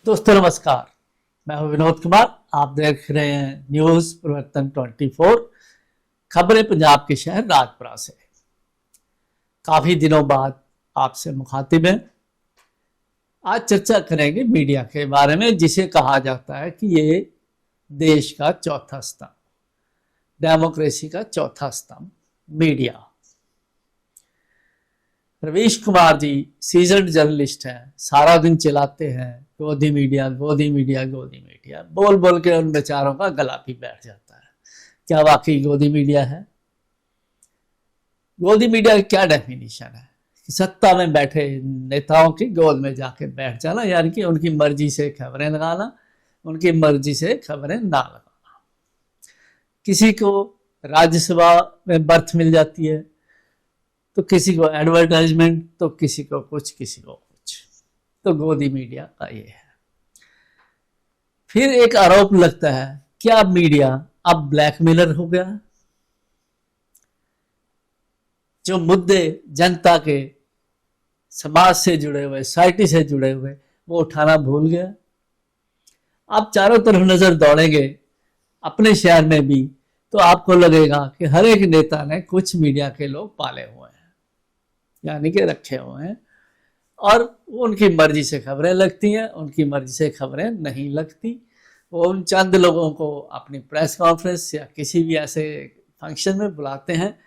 दोस्तों नमस्कार, मैं हूं विनोद कुमार। आप देख रहे हैं न्यूज परिवर्तन 24 खबरें पंजाब के शहर राजपुरा से। काफी दिनों बाद आपसे मुखातिब हैं। आज चर्चा करेंगे मीडिया के बारे में, जिसे कहा जाता है कि ये देश का चौथा स्तंभ, डेमोक्रेसी का चौथा स्तंभ media. Ravish Kumar ji seasoned journalist हैं, सारा दिन चिल्लाते हैं गोदी मीडिया गोदी मीडिया गोदी मीडिया, बोल बोल के उन बेचारों का गला भी बैठ जाता है। क्या वाकई गोदी मीडिया है? गोदी मीडिया की क्या डेफिनेशन है कि सत्ता में बैठे नेताओं की गोद में जाके बैठ जाना, यानी कि उनकी मर्जी से खबरें लगाना, उनकी मर्जी से खबरें ना लगाना। किसी को राज्यसभा में बर्थ मिल जाती है तो किसी को एडवर्टाइजमेंट, तो किसी को कुछ, किसी को कुछ। तो गोदी मीडिया का ये है। फिर एक आरोप लगता है, क्या मीडिया अब ब्लैकमेलर हो गया? जो मुद्दे जनता के, समाज से जुड़े हुए, सोसाइटी से जुड़े हुए, वो उठाना भूल गया। आप चारों तरफ नजर दौड़ेंगे अपने शहर में भी, तो आपको लगेगा कि हर एक नेता ने कुछ मीडिया के लोग पाले हुए हैं, यानी कि रखे हुए हैं, और उनकी मर्जी से खबरें लगती हैं, उनकी मर्जी से खबरें नहीं लगती। वो उन चंद लोगों को अपनी प्रेस कॉन्फ्रेंस या किसी भी ऐसे फंक्शन में बुलाते हैं,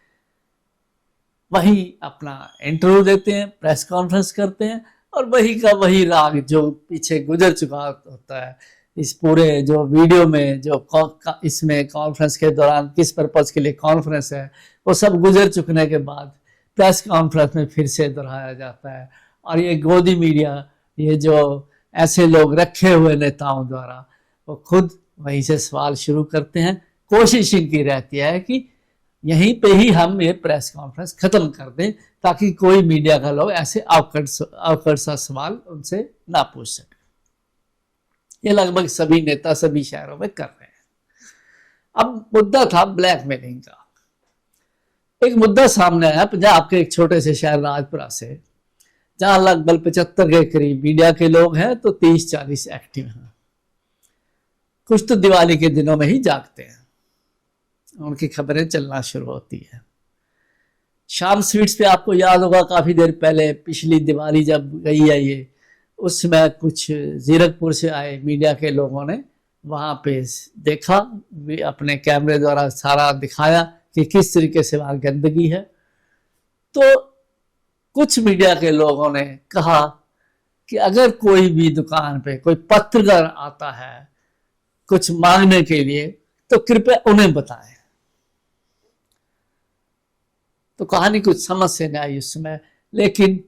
वही अपना इंटरव्यू देते हैं, प्रेस कॉन्फ्रेंस करते हैं, और वही का वही राग जो पीछे गुजर चुका होता है। इस पूरे जो वीडियो में, जो इसमें कॉन्फ्रेंस के दौरान किस पर्पज़ के लिए कॉन्फ्रेंस है, वो सब गुजर चुकने के बाद प्रेस कॉन्फ्रेंस में फिर से दोहराया जाता है। और ये गोदी मीडिया, ये जो ऐसे लोग रखे हुए नेताओं द्वारा, वो खुद वहीं से सवाल शुरू करते हैं। कोशिश इनकी रहती है कि यहीं पे ही हम ये प्रेस कॉन्फ्रेंस खत्म कर दें, ताकि कोई मीडिया का लोग ऐसे अवकड़ सा सवाल उनसे ना पूछ सके। ये लगभग सभी नेता सभी शहरों में कर रहे हैं। अब मुद्दा था ब्लैकमेलिंग का। एक मुद्दा सामने आया पंजाब के एक छोटे से शहर राजपुरा से, जहां लगभग 75 के करीब मीडिया के लोग हैं, तो 30-40 एक्टिव हैं। कुछ तो दिवाली के दिनों में ही जागते हैं, उनकी खबरें चलना शुरू होती है। शाम स्वीट्स पे आपको याद होगा, काफी देर पहले पिछली दिवाली जब गई है ये, उसमें कुछ जीरकपुर से आए मीडिया के लोगों ने वहां पे देखा, अपने कैमरे द्वारा सारा दिखाया कि किस तरीके से वहां गंदगी है। तो कुछ मीडिया के लोगों ने कहा कि अगर कोई भी दुकान पे कोई पत्रकार आता है कुछ मांगने के लिए, तो कृपया उन्हें बताएं। तो कहानी कुछ समझ से नहीं आई उस समय, लेकिन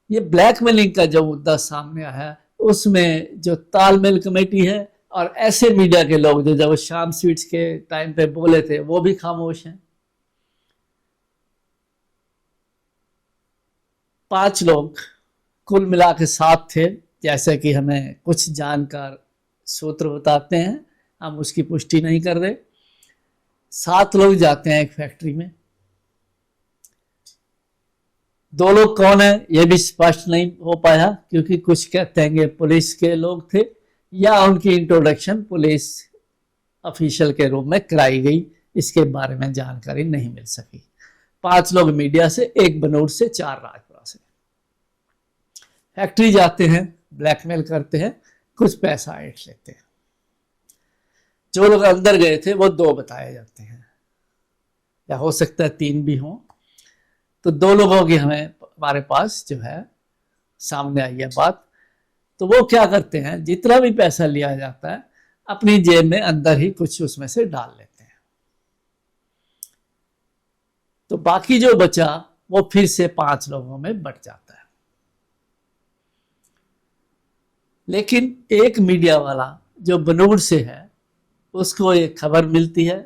ये ब्लैकमेलिंग का जो मुद्दा सामने आया है, उसमें जो तालमेल कमेटी है और ऐसे मीडिया के लोग जो जब शाम स्वीट्स के टाइम पे बोले थे, वो भी खामोश हैं। 5 लोग कुल मिला के 7 थे, जैसे कि हमें कुछ जानकार सूत्र बताते हैं, हम उसकी पुष्टि नहीं कर रहे। 7 लोग जाते हैं एक फैक्ट्री में। 2 लोग कौन है ये भी स्पष्ट नहीं हो पाया, क्योंकि कुछ कहते हैं पुलिस के लोग थे, या उनकी इंट्रोडक्शन पुलिस ऑफिशियल के रूप में कराई गई, इसके बारे में जानकारी नहीं मिल सकी। 5 लोग मीडिया से, 1 बनूर से, 4 राजपुरा से। फैक्ट्री जाते हैं, ब्लैकमेल करते हैं, कुछ पैसा ऐंठ लेते हैं। जो लोग अंदर गए थे वो 2 बताए जाते हैं, या हो सकता है 3 भी हों। तो 2 लोगों की हमारे पास जो है सामने आई है बात। तो वो क्या करते हैं, जितना भी पैसा लिया जाता है अपनी जेब में अंदर ही कुछ उसमें से डाल लेते हैं। तो बाकी जो बचा वो फिर से 5 लोगों में बट जाता है। लेकिन एक मीडिया वाला जो बनूर से है, उसको एक खबर मिलती है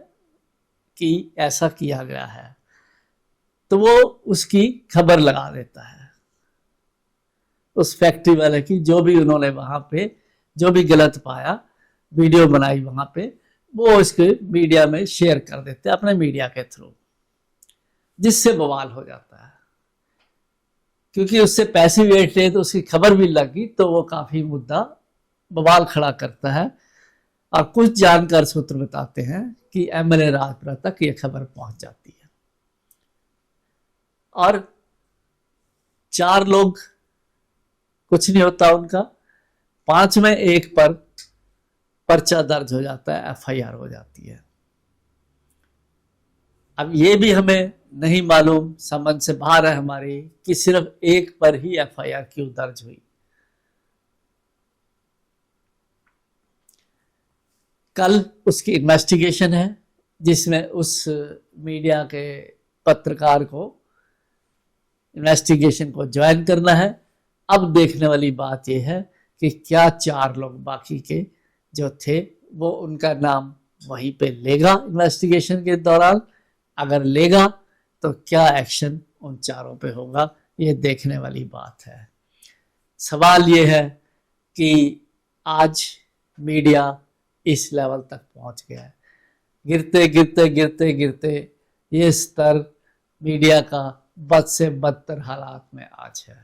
कि ऐसा किया गया है, तो वो उसकी खबर लगा देता है उस फैक्ट्री वाले की। जो भी उन्होंने वहां पे जो भी गलत पाया, वीडियो बनाई वहां पे, वो इसके मीडिया में शेयर कर देते हैं अपने मीडिया के थ्रू, जिससे बवाल हो जाता है। क्योंकि उससे पैसे भी ऐंठ रहे तो उसकी खबर भी लगी, तो वो काफी मुद्दा बवाल खड़ा करता है। और कुछ जानकार सूत्र बताते हैं कि एमएलए राजपुरा तक ये खबर पहुंच जाती है और 4 लोग, कुछ नहीं होता उनका, 5 में एक पर पर्चा दर्ज हो जाता है, एफआईआर हो जाती है। अब ये भी हमें नहीं मालूम, समझ से बाहर है हमारी, कि सिर्फ एक पर ही एफआईआर क्यों दर्ज हुई। कल उसकी इन्वेस्टिगेशन है जिसमें उस मीडिया के पत्रकार को इन्वेस्टिगेशन को ज्वाइन करना है। अब देखने वाली बात यह है कि क्या 4 लोग बाकी के जो थे वो उनका नाम वहीं पे लेगा इन्वेस्टिगेशन के दौरान। अगर लेगा तो क्या एक्शन उन 4 पे होगा, ये देखने वाली बात है। सवाल ये है कि आज मीडिया इस लेवल तक पहुंच गया है। गिरते गिरते गिरते गिरते ये स्तर मीडिया का बद से बदतर हालात में आज है,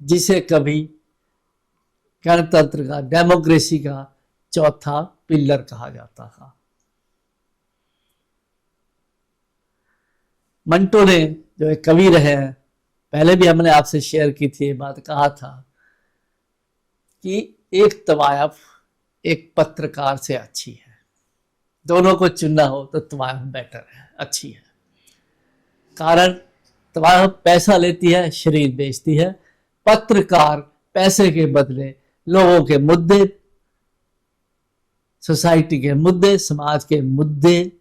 जिसे कभी गणतंत्र का, डेमोक्रेसी का चौथा पिलर कहा जाता था। मंटो ने, जो एक कवि रहे हैं, पहले भी हमने आपसे शेयर की थी ये बात, कहा था कि एक तवायफ एक पत्रकार से अच्छी है। दोनों को चुनना हो तो तवायफ बेटर है, अच्छी है। कारण तवायफ पैसा लेती है, शरीर बेचती है। पत्रकार पैसे के बदले लोगों के मुद्दे, सोसाइटी के मुद्दे, समाज के मुद्दे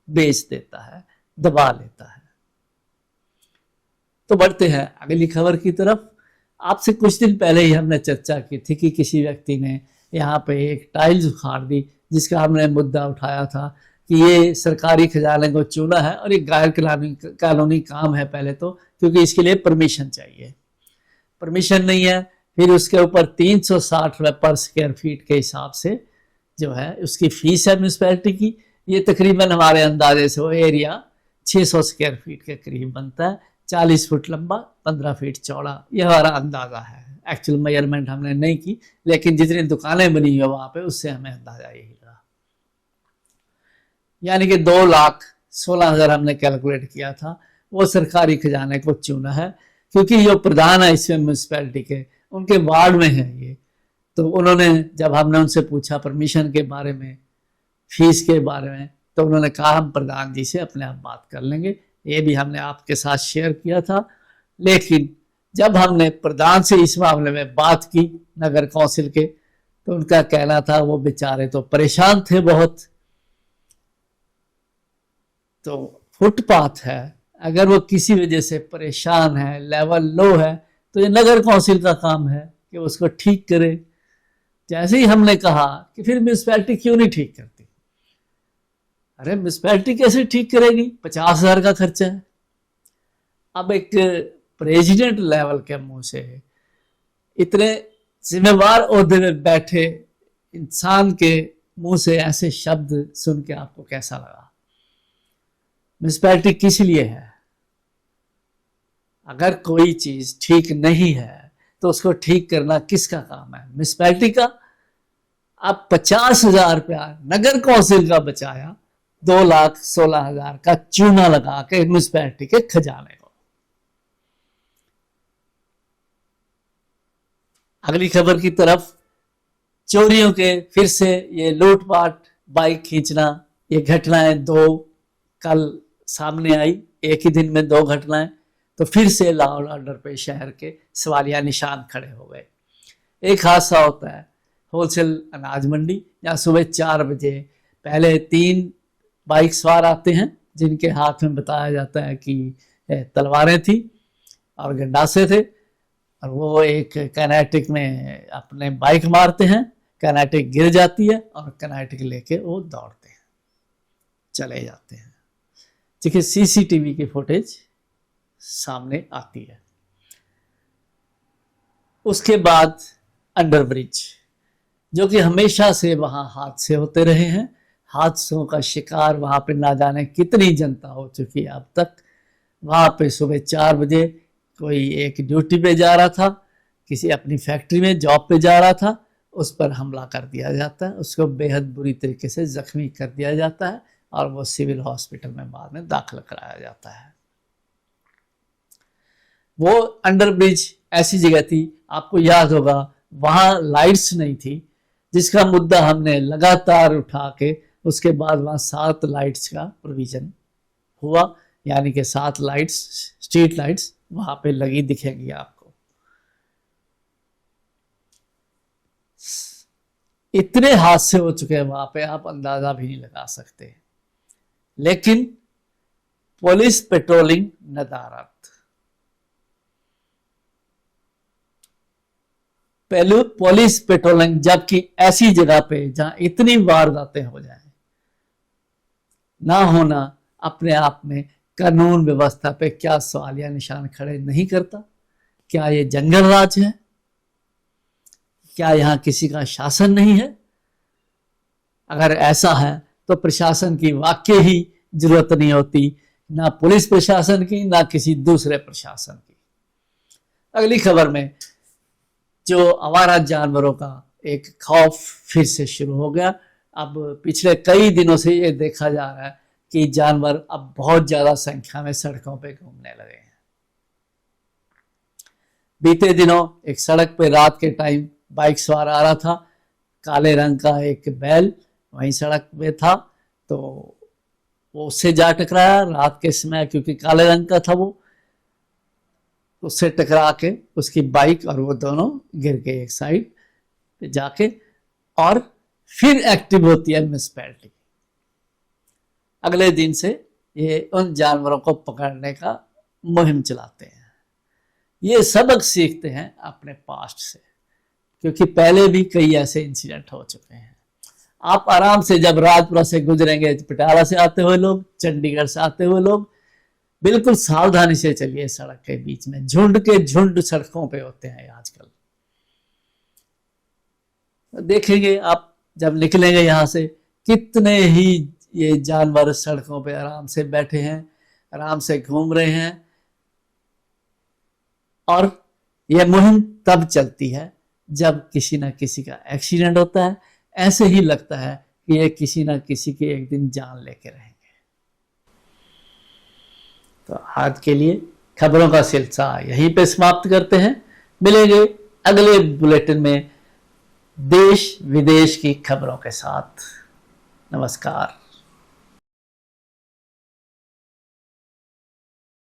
बेच देता है, दबा लेता है। तो बढ़ते हैं अगली खबर की तरफ। आपसे कुछ दिन पहले ही हमने चर्चा की थी कि किसी व्यक्ति ने यहाँ पे एक टाइल्स उखाड़ दी, जिसका हमने मुद्दा उठाया था कि ये सरकारी खजाने को चूना है और ये गैर कानूनी काम है पहले तो, क्योंकि इसके लिए परमिशन चाहिए। परमिशन नहीं है, फिर उसके ऊपर 360 रुपये पर स्क्वायर फीट के हिसाब से जो है उसकी फीस है म्यूनसिपैलिटी की। ये तकरीबन हमारे अंदाजे से वो एरिया 600 स्क्वायर फीट के करीब बनता है, 40 फुट लंबा, 15 फीट चौड़ा। ये हमारा अंदाजा है, एक्चुअल मेजरमेंट हमने नहीं की, लेकिन जितनी दुकानें बनी हुई वहां पे उससे हमें अंदाजा यही लगा। यानी कि 2,16,000 हमने कैलकुलेट किया था, वो सरकारी खजाने को चूना है। क्योंकि जो प्रधान है इसमें म्यूनसिपैलिटी के, उनके वार्ड में है ये, तो उन्होंने, जब हमने उनसे पूछा परमिशन के बारे में, फीस के बारे में, तो उन्होंने कहा हम प्रधान जी से अपने आप बात कर लेंगे। ये भी हमने आपके साथ शेयर किया था। लेकिन जब हमने प्रधान से इस मामले में बात की नगर कौंसिल के, तो उनका कहना था वो बेचारे तो परेशान थे बहुत। तो फुटपाथ है, अगर वो किसी वजह से परेशान है, लेवल लो है, तो ये नगर कौंसिल का काम है कि उसको ठीक करे। जैसे ही हमने कहा कि फिर म्यूनसिपैलिटी क्यों नहीं ठीक करती, अरे म्यूनसिपैलिटी कैसे ठीक करेगी, 50,000 का खर्चा है। अब एक प्रेसिडेंट लेवल के मुंह से, इतने जिम्मेवार ओहदे में बैठे इंसान के मुंह से ऐसे शब्द सुन के आपको कैसा लगा? म्यूनसिपैलिटी किस लिए है? अगर कोई चीज ठीक नहीं है तो उसको ठीक करना किसका काम है? म्यूनसिपैलिटी का। अब 50,000 रुपया नगर कौंसिल का बचाया, 2,16,000 का चूना लगा के म्यूनसिपैलिटी के खजाने को। अगली खबर की तरफ, चोरियों के फिर से ये लूटपाट, बाइक खींचना, ये घटनाएं 2 कल सामने आई, एक ही दिन में 2 घटनाएं। तो फिर से लॉ एंड ऑर्डर पे शहर के सवालिया निशान खड़े हो गए। एक हादसा होता है होलसेल अनाज मंडी, जहाँ सुबह 4 बजे पहले 3 बाइक सवार आते हैं, जिनके हाथ में बताया जाता है कि तलवारें थी और गंडासे थे, और वो एक कैनेटिक में अपने बाइक मारते हैं, कैनेटिक गिर जाती है और कैनेटिक लेके वो दौड़ते हैं, चले जाते हैं। देखिए सीसीटीवी की फुटेज सामने आती है। उसके बाद अंडरब्रिज, जो कि हमेशा से वहां हादसे होते रहे हैं, हादसों का शिकार वहां पे ना जाने कितनी जनता हो चुकी है अब तक। वहां पे सुबह 4 बजे कोई एक ड्यूटी पे जा रहा था, किसी अपनी फैक्ट्री में जॉब पे जा रहा था, उस पर हमला कर दिया जाता है, उसको बेहद बुरी तरीके से जख्मी कर दिया जाता है और वो सिविल हॉस्पिटल में बाद में दाखिल कराया जाता है। वो अंडर ब्रिज ऐसी जगह थी, आपको याद होगा, वहां लाइट्स नहीं थी, जिसका मुद्दा हमने लगातार उठा के उसके बाद वहां 7 लाइट्स का प्रोविजन हुआ, यानी कि 7 लाइट्स, स्ट्रीट लाइट्स वहां पे लगी दिखेंगी आपको। इतने हादसे हो चुके हैं वहां पे, आप अंदाजा भी नहीं लगा सकते। लेकिन पुलिस पेट्रोलिंग नदारत, पहले पुलिस पेट्रोलिंग, जबकि ऐसी जगह पे जहां इतनी वारदातें हो जाए ना होना अपने आप में कानून व्यवस्था पे क्या सवालिया निशान खड़े नहीं करता? क्या ये जंगल राज है? क्या यहां किसी का शासन नहीं है? अगर ऐसा है तो प्रशासन की वाकई ही जरूरत नहीं होती, ना पुलिस प्रशासन की, ना किसी दूसरे प्रशासन की। अगली खबर में जो आवारा जानवरों का एक खौफ फिर से शुरू हो गया। अब पिछले कई दिनों से ये देखा जा रहा है कि जानवर अब बहुत ज्यादा संख्या में सड़कों पे घूमने लगे हैं। बीते दिनों एक सड़क पे रात के टाइम बाइक सवार आ रहा था, काले रंग का एक बैल वहीं सड़क पे था, तो वो उससे जा टकराया रात के समय, क्योंकि काले रंग का था वो, उससे टकरा के उसकी बाइक और वो दोनों गिर गए एक साइड पे जाके। और फिर एक्टिव होती है म्युनिसिपैलिटी, अगले दिन से ये उन जानवरों को पकड़ने का मुहिम चलाते हैं। ये सबक सीखते हैं अपने पास्ट से, क्योंकि पहले भी कई ऐसे इंसिडेंट हो चुके हैं। आप आराम से जब राजपुरा से गुजरेंगे, पटियाला से आते हुए लोग, चंडीगढ़ से आते हुए लोग, बिल्कुल सावधानी से चलिए सड़क के बीच में। झुंड के झुंड सड़कों पे होते हैं आजकल। देखेंगे आप जब निकलेंगे यहां से, कितने ही ये जानवर सड़कों पे आराम से बैठे हैं, आराम से घूम रहे हैं। और यह मुहिम तब चलती है जब किसी ना किसी का एक्सीडेंट होता है। ऐसे ही लगता है कि ये किसी ना किसी की एक दिन जान लेके रहेंगे। तो आज के लिए खबरों का सिलसिला यहीं पे समाप्त करते हैं। मिलेंगे अगले बुलेटिन में देश विदेश की खबरों के साथ। नमस्कार।